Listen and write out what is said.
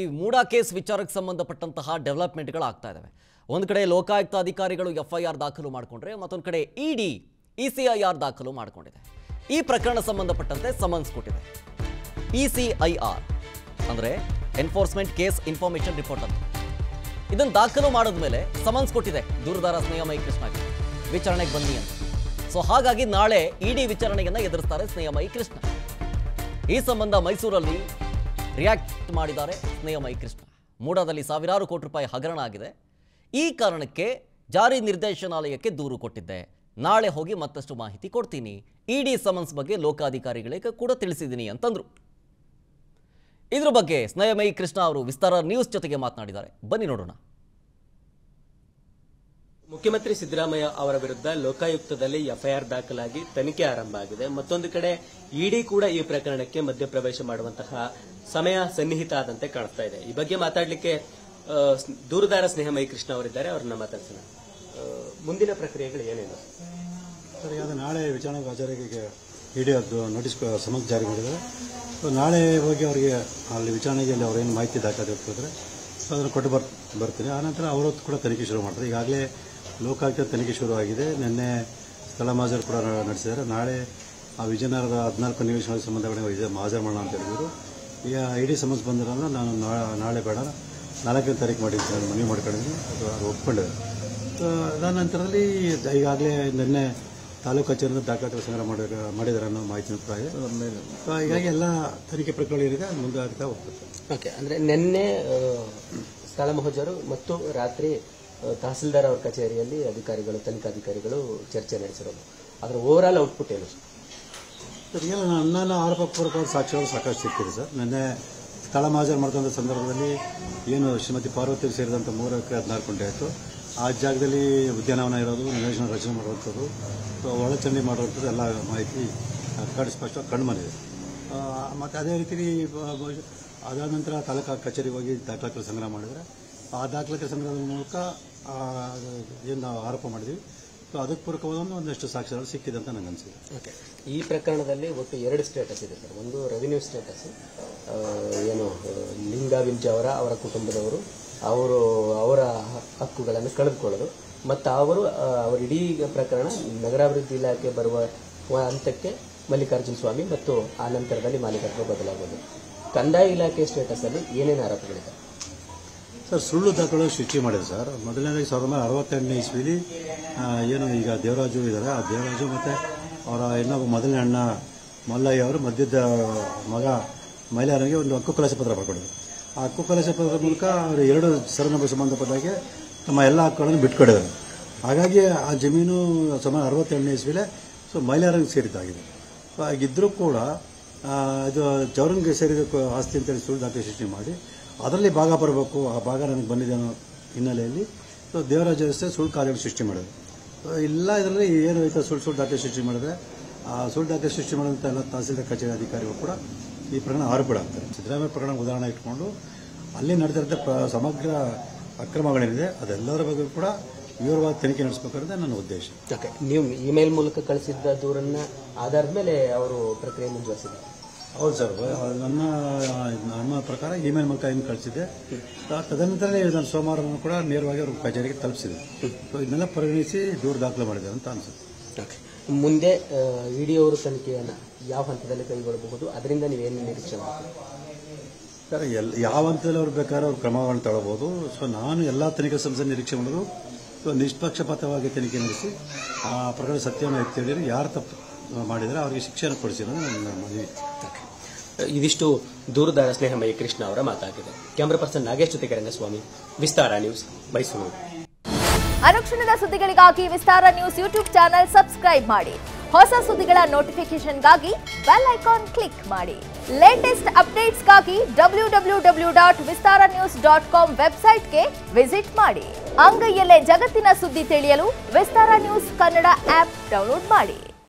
ಈ ಮೂಡಾ ಕೇಸ್ ವಿಚಾರಕ್ಕೆ ಸಂಬಂಧಪಟ್ಟಂತಹ ಡೆವಲಪ್ಮೆಂಟ್ಗಳು ಆಗ್ತಾ ಇದಾವೆ. ಒಂದು ಕಡೆ ಲೋಕಾಯುಕ್ತ ಅಧಿಕಾರಿಗಳು ಎಫ್ಐಆರ್ ದಾಖಲು ಮಾಡಿಕೊಂಡ್ರೆ ಮತ್ತೊಂದು ಕಡೆ ಇಡಿ ಇಸಿಐಆರ್ ದಾಖಲು ಮಾಡಿಕೊಂಡಿದೆ. ಈ ಪ್ರಕರಣ ಸಂಬಂಧಪಟ್ಟಂತೆ ಸಮನ್ಸ್ ಕೊಟ್ಟಿದೆ. ಇಸಿಐಆರ್ ಅಂದ್ರೆ ಎನ್ಫೋರ್ಸ್ಮೆಂಟ್ ಕೇಸ್ ಇನ್ಫಾರ್ಮೇಷನ್ ರಿಪೋರ್ಟ್ ಅಂತ. ಇದನ್ನು ದಾಖಲು ಮಾಡಿದ ಮೇಲೆ ಸಮನ್ಸ್ ಕೊಟ್ಟಿದೆ ದೂರದಾರ ಸ್ನೇಹಮಯಿ ಕೃಷ್ಣಗೆ ವಿಚಾರಣೆಗೆ ಬನ್ನಿ ಅಂತ. ಸೊ ಹಾಗಾಗಿ ನಾಳೆ ಇಡಿ ವಿಚಾರಣೆಯನ್ನ ಎದುರಿಸ್ತಾರೆ ಸ್ನೇಹಮಯಿ ಕೃಷ್ಣ. ಈ ಸಂಬಂಧ ಮೈಸೂರಲ್ಲಿ ರಿಯಾಕ್ಟ್ ಮಾಡಿದ್ದಾರೆ ಸ್ನೇಹಮಯಿ ಕೃಷ್ಣ. ಮೂಡಾದಲ್ಲಿ ಸಾವಿರಾರು ಕೋಟಿ ರೂಪಾಯಿ ಹಗರಣ ಆಗಿದೆ. ಈ ಕಾರಣಕ್ಕೆ ಜಾರಿ ನಿರ್ದೇಶನಾಲಯಕ್ಕೆ ದೂರು ಕೊಟ್ಟಿದ್ದೆ. ನಾಳೆ ಹೋಗಿ ಮತ್ತಷ್ಟು ಮಾಹಿತಿ ಕೊಡ್ತೀನಿ. ಇಡಿ ಸಮನ್ಸ್ ಬಗ್ಗೆ ಲೋಕಾಧಿಕಾರಿಗಳಿಗೆ ಕೂಡ ತಿಳಿಸಿದ್ದೀನಿ ಅಂತಂದ್ರು. ಇದ್ರ ಬಗ್ಗೆ ಸ್ನೇಹಮಯಿ ಕೃಷ್ಣ ಅವರು ವಿಸ್ತಾರ ನ್ಯೂಸ್ ಜೊತೆಗೆ ಮಾತನಾಡಿದ್ದಾರೆ. ಬನ್ನಿ ನೋಡೋಣ. ಮುಖ್ಯಮಂತ್ರಿ ಸಿದ್ದರಾಮಯ್ಯ ಅವರ ವಿರುದ್ಧ ಲೋಕಾಯುಕ್ತದಲ್ಲಿ ಎಫ್ಐಆರ್ ದಾಖಲಾಗಿ ತನಿಖೆ ಆರಂಭ ಆಗಿದೆ. ಮತ್ತೊಂದು ಕಡೆ ಇಡಿ ಕೂಡ ಈ ಪ್ರಕರಣಕ್ಕೆ ಮಧ್ಯಪ್ರವೇಶ ಮಾಡುವಂತಹ ಸಮಯ ಸನ್ನಿಹಿತ ಆದಂತೆ ಕಾಣಿಸ್ತಾ ಇದೆ. ಈ ಬಗ್ಗೆ ಮಾತಾಡಲಿಕ್ಕೆ ದೂರದಾರ ಸ್ನೇಹಮಯಿ ಕೃಷ್ಣ ಅವರಿದ್ದಾರೆ. ಅವರನ್ನ ಮಾತಾಡ್ಸೋಣ. ಮುಂದಿನ ಪ್ರಕ್ರಿಯೆಗಳು ಏನೇನು ಸರ್? ಈಗ ನಾಳೆ ವಿಚಾರಣೆ ಹಾಜರಿಗೆ ಇಡಿ ನೋಟಿಸ್ ಸಮನ್ಸ್ ಜಾರಿ ಮಾಡಿದ್ದಾರೆ. ನಾಳೆ ಹೋಗಿ ಅವರಿಗೆ ಅಲ್ಲಿ ವಿಚಾರಣೆಗೆ ಅವ್ರೇನು ಮಾಹಿತಿ ದಾಖಲಾಗಿರ್ತಿದ್ರೆ ಅದನ್ನು ಕೊಟ್ಟು ಬರ್ತೀನಿ. ಆನಂತರ ಅವರು ಕೂಡ ತನಿಖೆ ಶುರು ಮಾಡ್ತಾರೆ. ಈಗಾಗಲೇ ಲೋಕಾಯುಕ್ತ ತನಿಖೆ ಶುರುವಾಗಿದೆ. ನಿನ್ನೆ ಸ್ಥಳ ಮಾಜರು ಕೂಡ ನಡೆಸಿದ್ದಾರೆ. ನಾಳೆ ಆ ವಿಜಯನಗರದ 14 ನಿವೇಶನಗಳಿಗೆ ಸಂಬಂಧಪಟ್ಟ ಹಾಜರು ಮಾಡೋಣ ಅಂತ ಹೇಳಿದ್ರು. ಈಗ ಇಡಿ ಸಮನ್ಸ್ ಬಂದಿರೋದ್ರೆ ನಾನು ನಾಳೆ ಬೇಡ 4ನೇ ತಾರೀಕು ಮಾಡಿದ್ದೀನಿ, ಮನವಿ ಮಾಡ್ಕೊಂಡಿದ್ದೀನಿ. ಅದು ಒಪ್ಕೊಂಡಿದ್ದಾರೆ. ಅದಾದ ನಂತರದಲ್ಲಿ ಈಗಾಗಲೇ ನಿನ್ನೆ ತಾಲೂಕು ಕಚೇರಿಯಿಂದ ದಾಖಲಾತಿ ಸಂಗ್ರಹ ಮಾಡಿದ್ದಾರೆ ಅನ್ನೋ ಮಾಹಿತಿ ಕೂಡ ಇದೆ. ಹೀಗಾಗಿ ಎಲ್ಲ ತನಿಖೆ ಪ್ರಕ್ರಿಯೆ ಏನಿದೆ ಮುಂದೆ ಆಗ್ತಾ ಹೋಗ್ತದೆ. ಓಕೆ, ಅಂದ್ರೆ ನಿನ್ನೆ ಸ್ಥಳ ಮಹಜರು ಮತ್ತು ರಾತ್ರಿ ತಹಸೀಲ್ದಾರ್ ಅವರ ಕಚೇರಿಯಲ್ಲಿ ಅಧಿಕಾರಿಗಳು ತನಿಖಾಧಿಕಾರಿಗಳು ಚರ್ಚೆ ನಡೆಸಿರೋದು. ಅದರ ಓವರ್ ಆಲ್ ಔಟ್ಪುಟ್ ಏನು ಸರ್? ಈಗ ನನ್ನ ಆರೋಪಪೂರ್ವಕವಾದ ಸಾಕ್ಷ್ಯಗಳು ಸಾಕಷ್ಟು ಸಿಕ್ಕಿದೆ ಸರ್. ನಿನ್ನೆ ಸ್ಥಳ ಮಹಜರು ಮಾಡ್ಕೊಂಡ ಸಂದರ್ಭದಲ್ಲಿ ಏನು ಶ್ರೀಮತಿ ಪಾರ್ವತಿಗೆ ಸೇರಿದಂಥ 3 ಎಕರೆ 16 ಗುಂಟೆ ಆಯಿತು. ಆ ಜಾಗದಲ್ಲಿ ಉದ್ಯಾನವನ ಇರೋದು, ನಿವೇಶನ ರಚನೆ ಮಾಡುವಂಥದ್ದು, ಒಳಚಂಡಿ ಮಾಡುವಂಥದ್ದು ಎಲ್ಲ ಮಾಹಿತಿ ಸ್ಪಷ್ಟವಾಗಿ ಕಂಡು ಬಂದಿದೆ. ಮತ್ತು ಅದೇ ರೀತಿ ಅದಾದ ನಂತರ ತಾಲೂಕು ಕಚೇರಿಗೆ ಹೋಗಿ ದಾಖಲಾತಿ ಸಂಗ್ರಹ ಮಾಡಿದರೆ ಆ ದಾಖಲಾತಿ ಸಂಗ್ರಹದ ಮೂಲಕ ಏನು ನಾವು ಆರೋಪ ಮಾಡಿದ್ವಿ, ಸೊ ಅದಕ್ಕೆ ಪೂರಕವಾದ ಒಂದಷ್ಟು ಸಾಕ್ಷ್ಯಗಳು ಸಿಕ್ಕಿದೆ ಅಂತ ನನಗೆ ಅನಿಸಿದೆ. ಓಕೆ, ಈ ಪ್ರಕರಣದಲ್ಲಿ ಒಟ್ಟು 2 ಸ್ಟೇಟಸ್ ಇದೆ ಸರ್. ಒಂದು ರೆವಿನ್ಯೂ ಸ್ಟೇಟಸ್, ಏನು ಲಿಂಗ ವಿಂಜ ಅವರ ಕುಟುಂಬದವರು ಅವರ ಹಕ್ಕುಗಳನ್ನು ಕಳೆದುಕೊಳ್ಳೋದು, ಮತ್ತು ಅವರ ಇಡೀ ಪ್ರಕರಣ ನಗರಾಭಿವೃದ್ಧಿ ಇಲಾಖೆ ಬರುವ ಹಂತಕ್ಕೆ ಮಲ್ಲಿಕಾರ್ಜುನ ಸ್ವಾಮಿ ಮತ್ತು ಆ ನಂತರದಲ್ಲಿ ಮಾಲೀಕತ್ವ ಬದಲಾಗೋದು. ಕಂದಾಯ ಇಲಾಖೆ ಸ್ಟೇಟಸ್ ಅಲ್ಲಿ ಏನೇನು ಆರೋಪಗಳಿದೆ ಸರ್? ಸುಳ್ಳು ದಾಖಲೆ ಸೃಷ್ಟಿ ಮಾಡಿದೆ ಸರ್. ಮೊದಲನೇದಾಗಿ 1968ನೇ ಇಸ್ವಿಲಿ ಏನು ಈಗ ದೇವರಾಜು ಇದ್ದಾರೆ, ಆ ದೇವರಾಜು ಮತ್ತು ಅವರ ಇನ್ನೊಬ್ಬ ಮೊದಲನೇ ಅಣ್ಣ ಮಲ್ಲಯ್ಯ ಅವರು ಮಧ್ಯದ ಮಗ ಮೈಲಾರನಿಗೆ ಒಂದು ಹಕ್ಕು ಕಲಾಸ ಪತ್ರ ಬರ್ಕೊಂಡಿದ್ರು. ಆ ಹಕ್ಕು ಕಲಾಸ ಪತ್ರದ ಮೂಲಕ ಅವರು 2 ಸರನಂಬರ್ ಸಂಬಂಧಪಟ್ಟಾಗೆ ತಮ್ಮ ಎಲ್ಲ ಹಕ್ಕುಗಳನ್ನು ಬಿಟ್ಕೊಡಿದ್ದಾರೆ. ಹಾಗಾಗಿ ಆ ಜಮೀನು 1968ನೇ ಇಸ್ವಿಲೆ ಸೊ ಮೈಲಾರನಿಗೆ ಸೇರಿದ್ದಾಗಿದೆ. ಹಾಗಿದ್ದರೂ ಕೂಡ ಇದು ಜವರಂಗೆ ಸೇರಿದ ಆಸ್ತಿ ಅಂತೇಳಿ ಸುಳ್ಳು ದಾಖಲೆ ಸೃಷ್ಟಿ ಮಾಡಿ ಅದರಲ್ಲಿ ಭಾಗ ಬರಬೇಕು, ಆ ಭಾಗ ನನಗೆ ಬಂದಿದೆ ಅನ್ನೋ ಹಿನ್ನೆಲೆಯಲ್ಲಿ ಸೊ ದೇವರಾಜ ವ್ಯವಸ್ಥೆ ಸುಳ್ಳು ಕಾರ್ಯಗಳು ಸೃಷ್ಟಿ ಮಾಡಿದೆ. ಇಲ್ಲ ಇದರಲ್ಲಿ ಏನು ಐತೆ ಸುಳ್ಳು ದಾಖಲೆ ಸೃಷ್ಟಿ ಮಾಡಿದ್ರೆ ಆ ಸುಳ್ಳು ದಾಖಲೆ ಸೃಷ್ಟಿ ಮಾಡಿದಂಥ ಎಲ್ಲ ತಹಸೀಲ್ದಾರ್ ಕಚೇರಿ ಅಧಿಕಾರಿಗಳು ಕೂಡ ಈ ಪ್ರಕರಣ ಆರೋಪಿಗಳಾಗ್ತಾರೆ. ಸಿದ್ದರಾಮಯ್ಯ ಪ್ರಕರಣ ಉದಾಹರಣೆ ಇಟ್ಕೊಂಡು ಅಲ್ಲಿ ನಡೆದಿರೋ ಸಮಗ್ರ ಅಕ್ರಮಗಳೇನಿದೆ ಅದೆಲ್ಲದರ ಬಗ್ಗೆ ಕೂಡ ವಿವರವಾದ ತನಿಖೆ ನಡೆಸಬೇಕನ್ನೋದೇ ನನ್ನ ಉದ್ದೇಶ. ಓಕೆ, ನೀವು ಇಮೇಲ್ ಮೂಲಕ ಕಳಿಸಿದ್ದ ದೂರನ್ನ ಆಧಾರದ ಮೇಲೆ ಅವರು ಪ್ರಕ್ರಿಯೆ ಮುಂದುವರಿಸಿದ್ದಾರೆ? ಹೌದು ಸರ್, ನಮ್ಮ ಪ್ರಕಾರ ಇಮೇಲ್ ಮೂಲಕ ಏನು ಕಳಿಸಿದೆ. ತದನಂತರನೇ ನಾನು ಸೋಮವಾರ ಕೂಡ ನೇರವಾಗಿ ಅವರು ಕಚೇರಿಗೆ ತಲುಪಿಸಿದೆ. ಇದನ್ನೆಲ್ಲ ಪರಿಗಣಿಸಿ ದೂರು ದಾಖಲೆ ಮಾಡಿದ್ದಾರೆ ಅಂತ ಅನ್ಸುತ್ತೆ. ಓಕೆ, ಮುಂದೆ ಇಡಿ ಅವರು ತನಿಖೆಯನ್ನು ಯಾವ ಹಂತದಲ್ಲಿ ಕೈಗೊಳ್ಳಬಹುದು, ಅದರಿಂದ ನೀವೇನು ನಿರೀಕ್ಷೆ ಮಾಡ್ತೀವಿ ಸರ್? ಯಾವ ಹಂತದಲ್ಲಿ ಅವ್ರು ಬೇಕಾದ್ರೆ ಅವ್ರು ಕ್ರಮಗಳನ್ನು ತಗೊಳ್ಬಹುದು. ಸೊ ನಾನು ಎಲ್ಲ ತನಿಖಾ ಸಂಸ್ಥೆ ನಿರೀಕ್ಷೆ ಮಾಡೋದು ನಿಷ್ಪಕ್ಷಪಾತವಾಗಿ ತನಿಖೆ ನಡೆಸಿ ಆ ಪ್ರಕರಣ ಸತ್ಯವನ್ನು ಎತ್ತಿ ಹೇಳಿದ್ರೆ ಯಾರು ತಪ್ಪು ಮಾಡಿದರೆ ಅವರಿಗೆ ಶಿಕ್ಷೆಯನ್ನು ಕೊಡಿಸಿ ಅನ್ನೋದು ನನ್ನ ಮನವಿ. ಇದಿಷ್ಟು ದೂರದಾರ ಸ್ನೇಹಮಯಿ ಕೃಷ್ಣ ಅವರ ಮಾತಾಗಿದೆ. ಕ್ಯಾಮರಾ ಪರ್ಸನ್ ನಾಗೇಶ್ ಜೊತೆಗೆ ರಂಗಸ್ವಾಮಿ, ವಿಸ್ತಾರ ನ್ಯೂಸ್, ಮೈಸೂರು. ಅನುಕ್ಷಣದ ಸುದ್ದಿಗಳಿಗಾಗಿ ವಿಸ್ತಾರ ನ್ಯೂಸ್ ಯೂಟ್ಯೂಬ್ ಚಾನೆಲ್ ಸಬ್ಸ್ಕ್ರೈಬ್ ಮಾಡಿ. ಹೊಸ ಸುದ್ದಿಗಳ ನೋಟಿಫಿಕೇಶನ್ಗಾಗಿ ಬೆಲ್ ಐಕಾನ್ ಕ್ಲಿಕ್ ಮಾಡಿ. ಲೇಟೆಸ್ಟ್ ಅಪ್ಡೇಟ್ಸ್ಗಾಗಿ www.vistaranews.com ವೆಬ್ಸೈಟ್ಗೆ ವಿಸಿಟ್ ಮಾಡಿ. ಅಂಗೈಯಲ್ಲೇ ಜಗತ್ತಿನ ಸುದ್ದಿ ತಿಳಿಯಲು ವಿಸ್ತಾರ ನ್ಯೂಸ್ ಕನ್ನಡ ಆಪ್ ಡೌನ್ಲೋಡ್ ಮಾಡಿ.